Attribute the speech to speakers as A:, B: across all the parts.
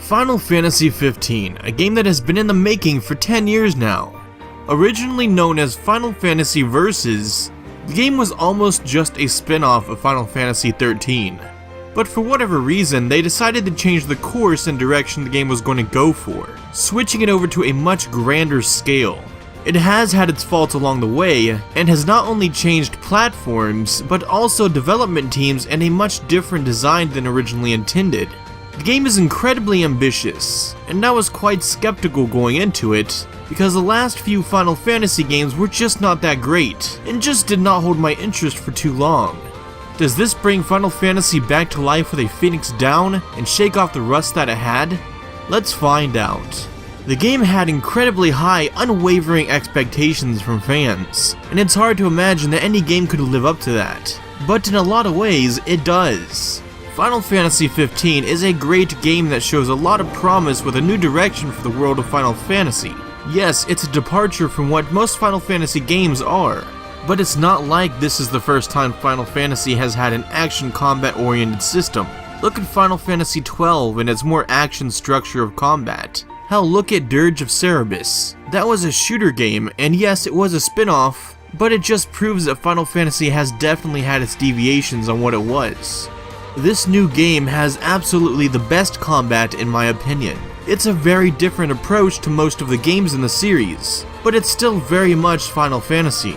A: Final Fantasy 15, a game that has been in the making for 10 years now. Originally known as Final Fantasy Versus, the game was almost just a spin-off of Final Fantasy 13. But for whatever reason, they decided to change the course and direction the game was going to go for, switching it over to a much grander scale. It has had its faults along the way, and has not only changed platforms, but also development teams and a much different design than originally intended. The game is incredibly ambitious, and I was quite skeptical going into it, because the last few Final Fantasy games were just not that great, and just did not hold my interest for too long. Does this bring Final Fantasy back to life with a phoenix down, and shake off the rust that it had? Let's find out. The game had incredibly high, unwavering expectations from fans, and it's hard to imagine that any game could live up to that. But in a lot of ways, it does. Final Fantasy 15 is a great game that shows a lot of promise with a new direction for the world of Final Fantasy. Yes, it's a departure from what most Final Fantasy games are, but it's not like this is the first time Final Fantasy has had an action combat-oriented system. Look at Final Fantasy 12 and its more action structure of combat. Hell, look at Dirge of Cerberus. That was a shooter game, and yes, it was a spin-off, but it just proves that Final Fantasy has definitely had its deviations on what it was. This new game has absolutely the best combat in my opinion. It's a very different approach to most of the games in the series, but it's still very much Final Fantasy.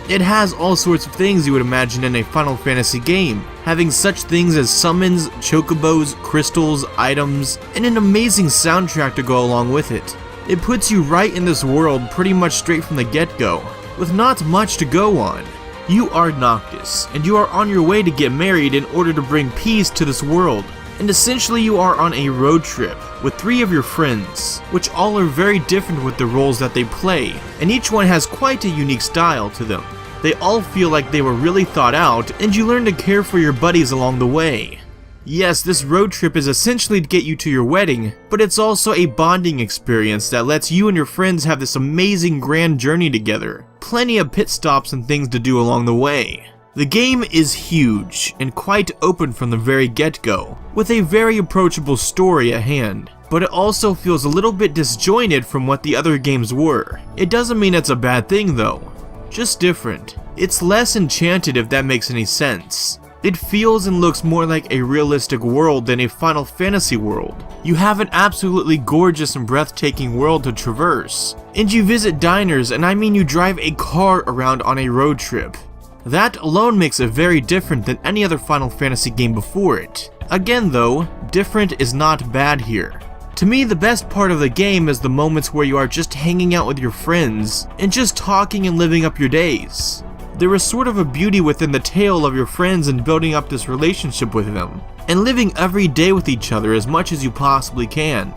A: It has all sorts of things you would imagine in a Final Fantasy game, having such things as summons, chocobos, crystals, items, and an amazing soundtrack to go along with it. It puts you right in this world pretty much straight from the get-go, with not much to go on. You are Noctis, and you are on your way to get married in order to bring peace to this world. And essentially you are on a road trip with 3 of your friends, which all are very different with the roles that they play, and each one has quite a unique style to them. They all feel like they were really thought out, and you learn to care for your buddies along the way. Yes, this road trip is essentially to get you to your wedding, but it's also a bonding experience that lets you and your friends have this amazing grand journey together. Plenty of pit stops and things to do along the way. The game is huge, and quite open from the very get-go, with a very approachable story at hand. But it also feels a little bit disjointed from what the other games were. It doesn't mean it's a bad thing though, just different. It's less enchanted if that makes any sense. It feels and looks more like a realistic world than a Final Fantasy world. You have an absolutely gorgeous and breathtaking world to traverse. And you visit diners, and I mean you drive a car around on a road trip. That alone makes it very different than any other Final Fantasy game before it. Again though, different is not bad here. To me, the best part of the game is the moments where you are just hanging out with your friends, and just talking and living up your days. There is sort of a beauty within the tale of your friends and building up this relationship with them, and living every day with each other as much as you possibly can.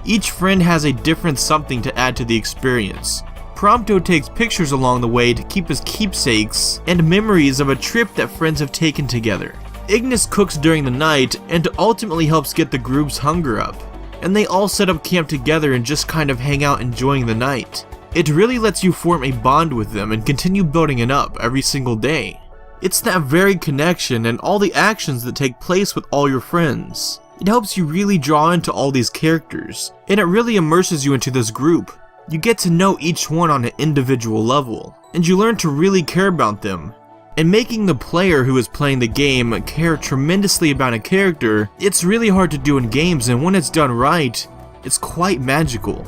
A: Each friend has a different something to add to the experience. Prompto takes pictures along the way to keep as keepsakes and memories of a trip that friends have taken together. Ignis cooks during the night and ultimately helps get the group's hunger up, and they all set up camp together and just kind of hang out enjoying the night. It really lets you form a bond with them and continue building it up every single day. It's that very connection and all the actions that take place with all your friends. It helps you really draw into all these characters, and it really immerses you into this group. You get to know each one on an individual level, and you learn to really care about them. And making the player who is playing the game care tremendously about a character, it's really hard to do in games, and when it's done right, it's quite magical.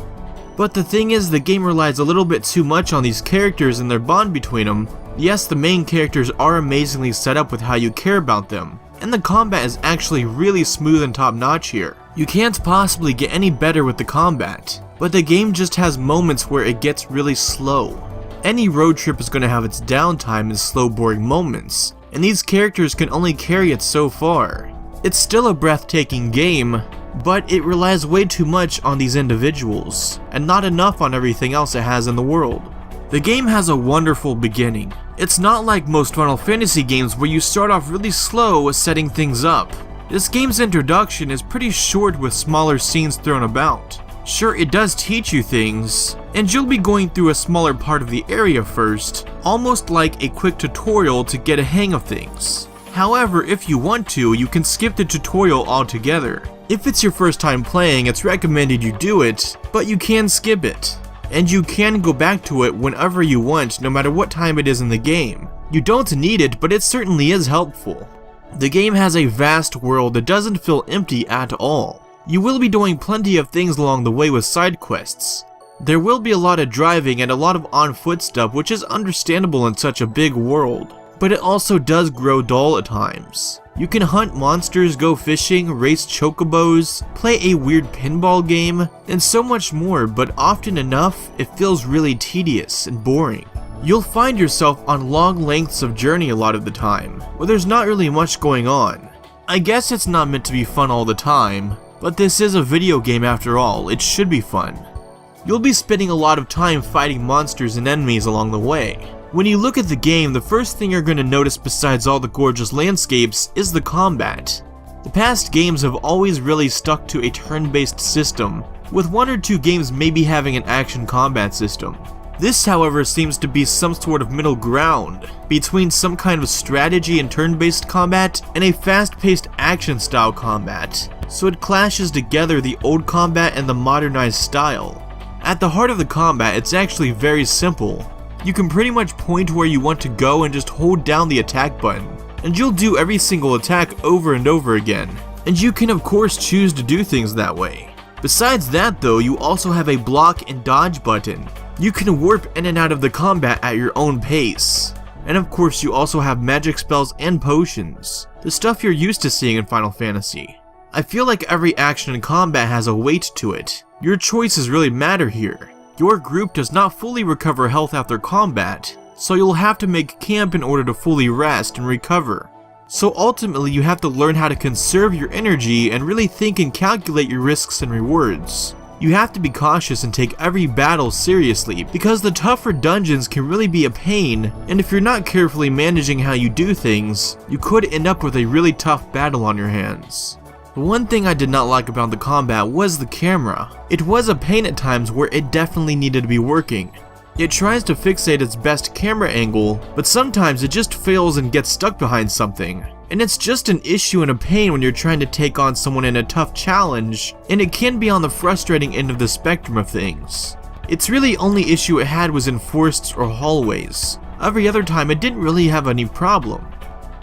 A: But the thing is, the game relies a little bit too much on these characters and their bond between them. Yes, the main characters are amazingly set up with how you care about them, and the combat is actually really smooth and top-notch here. You can't possibly get any better with the combat, but the game just has moments where it gets really slow. Any road trip is going to have its downtime and slow, boring moments, and these characters can only carry it so far. It's still a breathtaking game, but it relies way too much on these individuals, and not enough on everything else it has in the world. The game has a wonderful beginning. It's not like most Final Fantasy games where you start off really slow setting things up. This game's introduction is pretty short with smaller scenes thrown about. Sure, it does teach you things, and you'll be going through a smaller part of the area first, almost like a quick tutorial to get a hang of things. However, if you want to, you can skip the tutorial altogether. If it's your first time playing, it's recommended you do it, but you can skip it. And you can go back to it whenever you want, no matter what time it is in the game. You don't need it, but it certainly is helpful. The game has a vast world that doesn't feel empty at all. You will be doing plenty of things along the way with side quests. There will be a lot of driving and a lot of on-foot stuff, which is understandable in such a big world. But it also does grow dull at times. You can hunt monsters, go fishing, race chocobos, play a weird pinball game, and so much more, but often enough, it feels really tedious and boring. You'll find yourself on long lengths of journey a lot of the time, where there's not really much going on. I guess it's not meant to be fun all the time, but this is a video game after all, it should be fun. You'll be spending a lot of time fighting monsters and enemies along the way. When you look at the game, the first thing you're going to notice besides all the gorgeous landscapes is the combat. The past games have always really stuck to a turn-based system, with 1 or 2 games maybe having an action combat system. This, however, seems to be some sort of middle ground between some kind of strategy and turn-based combat and a fast-paced action-style combat, so it clashes together the old combat and the modernized style. At the heart of the combat, it's actually very simple. You can pretty much point where you want to go and just hold down the attack button, and you'll do every single attack over and over again, and you can of course choose to do things that way. Besides that though, you also have a block and dodge button. You can warp in and out of the combat at your own pace. And of course you also have magic spells and potions, the stuff you're used to seeing in Final Fantasy. I feel like every action in combat has a weight to it. Your choices really matter here. Your group does not fully recover health after combat, so you'll have to make camp in order to fully rest and recover. So ultimately you have to learn how to conserve your energy and really think and calculate your risks and rewards. You have to be cautious and take every battle seriously, because the tougher dungeons can really be a pain, and if you're not carefully managing how you do things, you could end up with a really tough battle on your hands. The one thing I did not like about the combat was the camera. It was a pain at times where it definitely needed to be working. It tries to fixate its best camera angle, but sometimes it just fails and gets stuck behind something. And it's just an issue and a pain when you're trying to take on someone in a tough challenge, and it can be on the frustrating end of the spectrum of things. Its really only issue it had was in forests or hallways. Every other time it didn't really have any problem.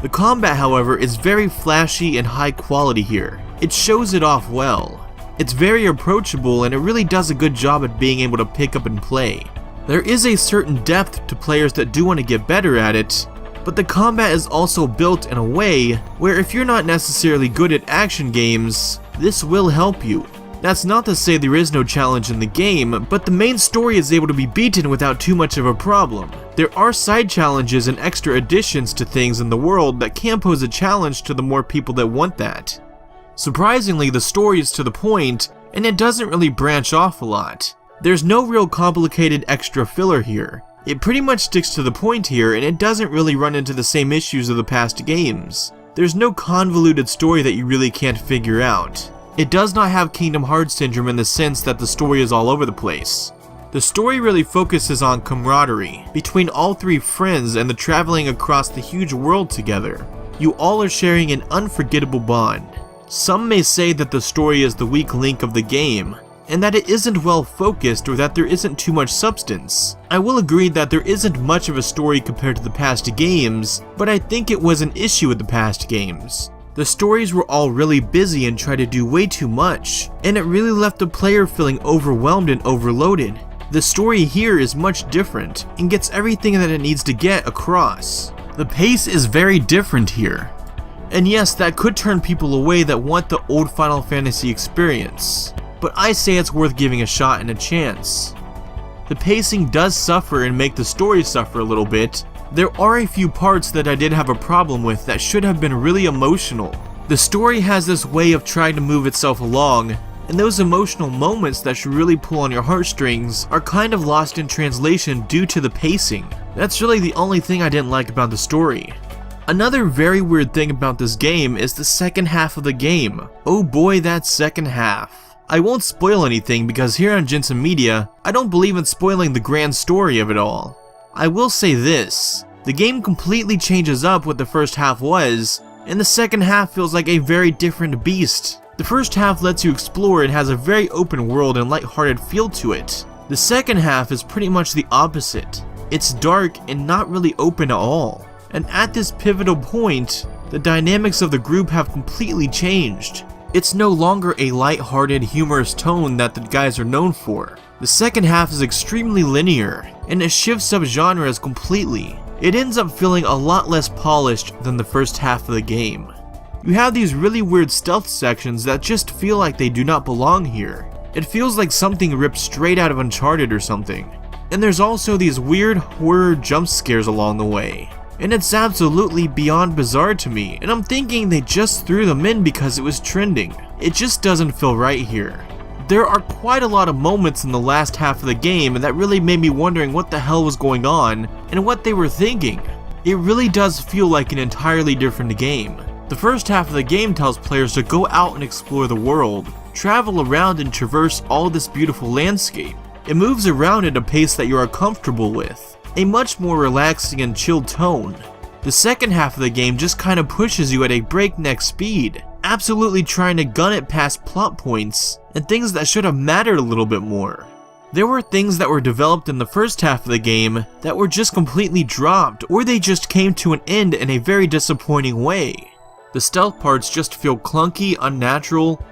A: The combat, however, is very flashy and high quality here. It shows it off well. It's very approachable and it really does a good job at being able to pick up and play. There is a certain depth to players that do want to get better at it, but the combat is also built in a way where if you're not necessarily good at action games, this will help you. That's not to say there is no challenge in the game, but the main story is able to be beaten without too much of a problem. There are side challenges and extra additions to things in the world that can pose a challenge to the more people that want that. Surprisingly, the story is to the point, and it doesn't really branch off a lot. There's no real complicated extra filler here. It pretty much sticks to the point here, and it doesn't really run into the same issues of the past games. There's no convoluted story that you really can't figure out. It does not have Kingdom Hearts syndrome in the sense that the story is all over the place. The story really focuses on camaraderie between all 3 friends and the traveling across the huge world together. You all are sharing an unforgettable bond. Some may say that the story is the weak link of the game, and that it isn't well focused or that there isn't too much substance. I will agree that there isn't much of a story compared to the past games, but I think it was an issue with the past games. The stories were all really busy and tried to do way too much, and it really left the player feeling overwhelmed and overloaded. The story here is much different, and gets everything that it needs to get across. The pace is very different here. And yes, that could turn people away that want the old Final Fantasy experience, but I say it's worth giving a shot and a chance. The pacing does suffer and make the story suffer a little bit. There are a few parts that I did have a problem with that should have been really emotional. The story has this way of trying to move itself along, and those emotional moments that should really pull on your heartstrings are kind of lost in translation due to the pacing. That's really the only thing I didn't like about the story. Another very weird thing about this game is the second half of the game. Oh boy, that second half. I won't spoil anything because here on Jensen Media, I don't believe in spoiling the grand story of it all. I will say this, the game completely changes up what the first half was, and the second half feels like a very different beast. The first half lets you explore and has a very open world and lighthearted feel to it. The second half is pretty much the opposite. It's dark and not really open at all. And at this pivotal point, the dynamics of the group have completely changed. It's no longer a lighthearted, humorous tone that the guys are known for. The second half is extremely linear, and it shifts up genres completely. It ends up feeling a lot less polished than the first half of the game. You have these really weird stealth sections that just feel like they do not belong here. It feels like something ripped straight out of Uncharted or something. And there's also these weird horror jump scares along the way. And it's absolutely beyond bizarre to me, and I'm thinking they just threw them in because it was trending. It just doesn't feel right here. There are quite a lot of moments in the last half of the game that really made me wondering what the hell was going on and what they were thinking. It really does feel like an entirely different game. The first half of the game tells players to go out and explore the world, travel around and traverse all this beautiful landscape. It moves around at a pace that you are comfortable with, a much more relaxing and chilled tone. The second half of the game just kind of pushes you at a breakneck speed, absolutely trying to gun it past plot points and things that should have mattered a little bit more. There were things that were developed in the first half of the game that were just completely dropped, or they just came to an end in a very disappointing way. The stealth parts just feel clunky, unnatural,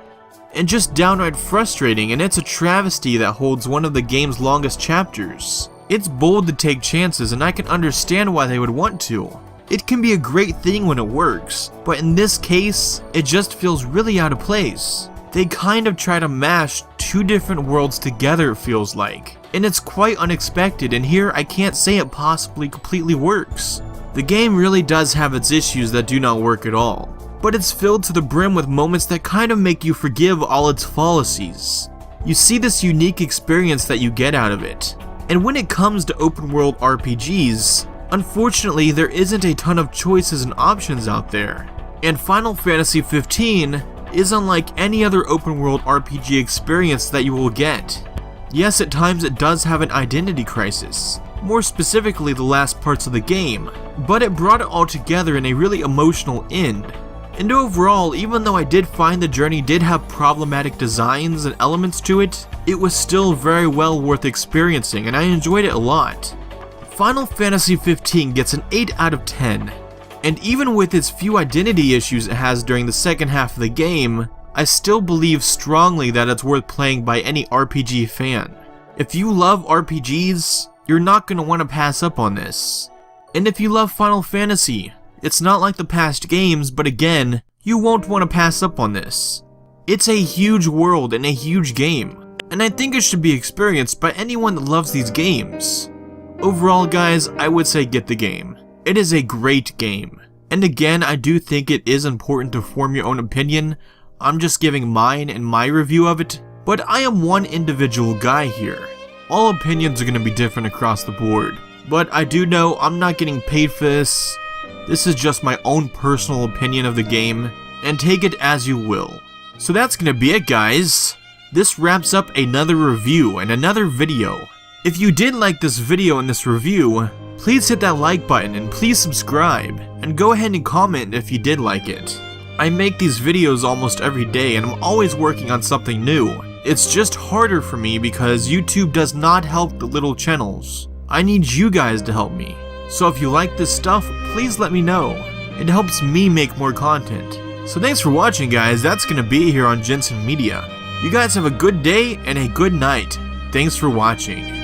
A: and just downright frustrating, and it's a travesty that holds one of the game's longest chapters. It's bold to take chances, and I can understand why they would want to. It can be a great thing when it works, but in this case, it just feels really out of place. They kind of try to mash two different worlds together, it feels like, and it's quite unexpected, and here I can't say it possibly completely works. The game really does have its issues that do not work at all, but it's filled to the brim with moments that kind of make you forgive all its fallacies. You see this unique experience that you get out of it. And when it comes to open world RPGs, unfortunately there isn't a ton of choices and options out there. And Final Fantasy 15 is unlike any other open world RPG experience that you will get. Yes, at times it does have an identity crisis, more specifically the last parts of the game, but it brought it all together in a really emotional end. And overall, even though I did find the journey did have problematic designs and elements to it, it was still very well worth experiencing, and I enjoyed it a lot. Final Fantasy 15 gets an 8 out of 10, and even with its few identity issues it has during the second half of the game, I still believe strongly that it's worth playing by any RPG fan. If you love RPGs, you're not going to want to pass up on this. And if you love Final Fantasy, it's not like the past games, but again, you won't want to pass up on this. It's a huge world and a huge game, and I think it should be experienced by anyone that loves these games. Overall guys, I would say get the game. It is a great game. And again, I do think it is important to form your own opinion. I'm just giving mine and my review of it, but I am one individual guy here. All opinions are going to be different across the board, but I do know I'm not getting paid for this. This is just my own personal opinion of the game, and take it as you will. So that's gonna be it guys. This wraps up another review and another video. If you did like this video and this review, please hit that like button and please subscribe, and go ahead and comment if you did like it. I make these videos almost every day and I'm always working on something new. It's just harder for me because YouTube does not help the little channels. I need you guys to help me. So if you like this stuff, please let me know. It helps me make more content. So thanks for watching guys, that's gonna be here on Jensen Media. You guys have a good day and a good night. Thanks for watching.